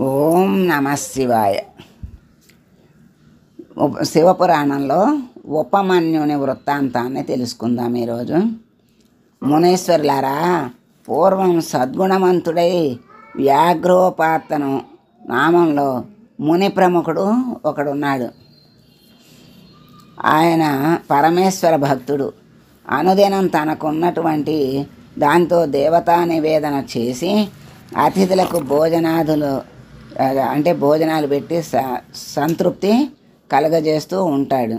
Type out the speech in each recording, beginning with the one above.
ఓం నమ శివాయ. శివపురాణంలో ఉపమన్యుని వృత్తాంతాన్ని తెలుసుకుందాం ఈరోజు. మునీశ్వరులారా, పూర్వం సద్గుణవంతుడై వ్యాఘ్రోపాత్తను నామంలో ముని ప్రముఖుడు ఒకడున్నాడు. ఆయన పరమేశ్వర భక్తుడు. అనుదినం తనకున్నటువంటి దాంతో దేవతా నివేదన చేసి అతిథులకు భోజనాలు పెట్టి సంతృప్తి కలగజేస్తూ ఉంటాడు.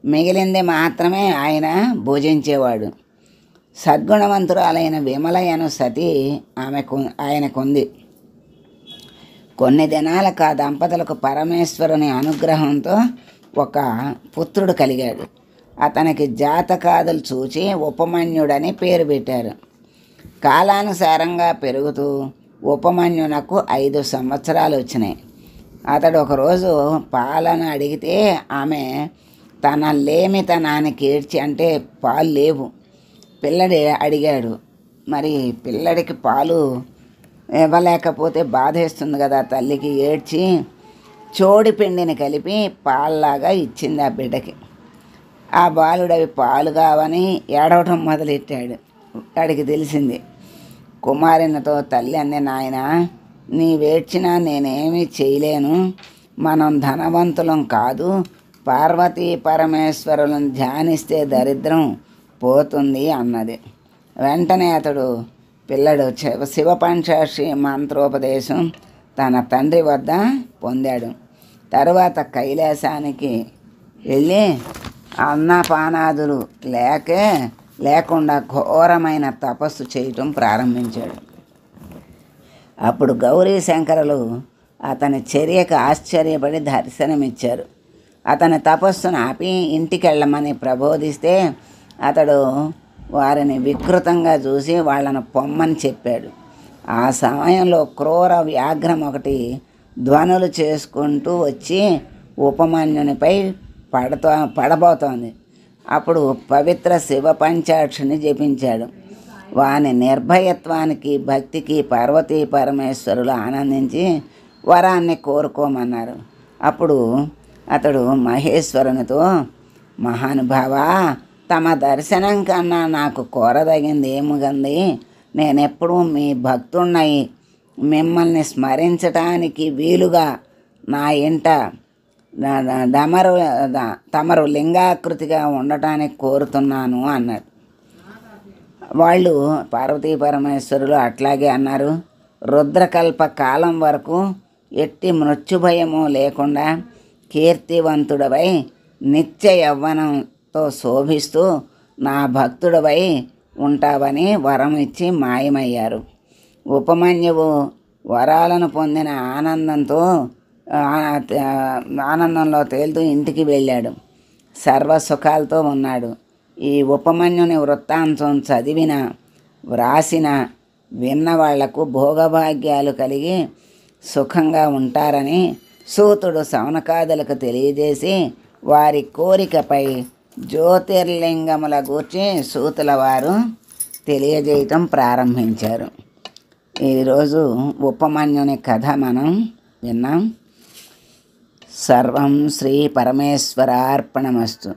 మిగిలింది మాత్రమే ఆయన భుజించేవాడు. సద్గుణవంతురాలైన విమలయను సతి ఆయనకుంది. కొన్ని దినాలకు ఆ దంపతులకు పరమేశ్వరుని అనుగ్రహంతో ఒక పుత్రుడు కలిగాడు. అతనికి జాతకాదులు చూచి ఉపమన్యుడని పేరు పెట్టారు. కాలానుసారంగా పెరుగుతూ ఉపమన్యునకు 5 సంవత్సరాలు వచ్చినాయి. అతడు ఒకరోజు పాలను అడిగితే ఆమె తన లేమితనానికి ఏడ్చి, అంటే పాలు లేవు, పిల్లడి అడిగాడు. మరి పిల్లడికి పాలు ఇవ్వలేకపోతే బాధేస్తుంది కదా, తల్లికి ఏడ్చి చోడి పిండిని కలిపి పాల్లాగా ఇచ్చింది ఆ బిడ్డకి. ఆ బాలుడు అవి పాలు కావని ఏడవటం మొదలెట్టాడు. వాడికి తెలిసింది. కుమారునితో తల్లి అంది, నాయన నీవేడ్చినా నేనేమీ చేయలేను, మనం ధనవంతులం కాదు, పార్వతీ పరమేశ్వరులను ధ్యానిస్తే దరిద్రం పోతుంది అన్నది. వెంటనే అతడు పిల్లడు శివపంచాక్షి మంత్రోపదేశం తన తండ్రి వద్ద పొందాడు. తరువాత కైలాసానికి వెళ్ళి అన్నపానాదులు లేకుండా ఘోరమైన తపస్సు చేయటం ప్రారంభించాడు. అప్పుడు గౌరీ శంకరులు అతని చర్యకు ఆశ్చర్యపడి దర్శనమిచ్చారు. అతని తపస్సును ఆపి ఇంటికెళ్ళమని ప్రబోధిస్తే అతడు వారిని వికృతంగా చూసి వాళ్ళను పొమ్మని చెప్పాడు. ఆ సమయంలో క్రూర వ్యాఘ్రం ఒకటి ధ్వనులు చేసుకుంటూ వచ్చి ఉపమన్యునిపై పడబోతోంది. అప్పుడు పవిత్ర శివ పంచాక్షిని జపించాడు. వాని నిర్భయత్వానికి భక్తికి పార్వతీ పరమేశ్వరులు ఆనందించి వరాన్ని కోరుకోమన్నారు. అప్పుడు అతడు మహేశ్వరునితో, మహానుభావా, తమ దర్శనం కన్నా నాకు కోరదగింది ఏముగంది? నేనెప్పుడూ మీ భక్తున్నై మిమ్మల్ని స్మరించటానికి వీలుగా నా ఇంట తమరు లింగాకృతిగా ఉండటానికి కోరుతున్నాను అన్నాడు. వాళ్ళు పార్వతీ పరమేశ్వరులు అట్లాగే అన్నారు. రుద్రకల్ప కాలం వరకు ఎట్టి మృత్యుభయము లేకుండా కీర్తివంతుడవై నిత్య యవ్వనంతో శోభిస్తూ నా భక్తుడవై ఉంటావని వరం ఇచ్చి మాయమయ్యారు. ఉపమన్యువు వరాలను పొందిన ఆనందంలో తేలుతూ ఇంటికి వెళ్ళాడు. సర్వసుఖాలతో ఉన్నాడు. ఈ ఉపమన్యుని వృత్తాంతం వ్రాసిన విన్న వాళ్లకు భోగభాగ్యాలు కలిగి సుఖంగా ఉంటారని సూతుడు శౌనకాదులకు తెలియజేసి వారి కోరికపై జ్యోతిర్లింగముల గూర్చి సూతుల వారు తెలియజేయటం ప్రారంభించారు. ఈరోజు ఉపమన్యుని కథ మనం విన్నాం. సర్వం శ్రీ పరమేశ్వరార్పణమస్తు.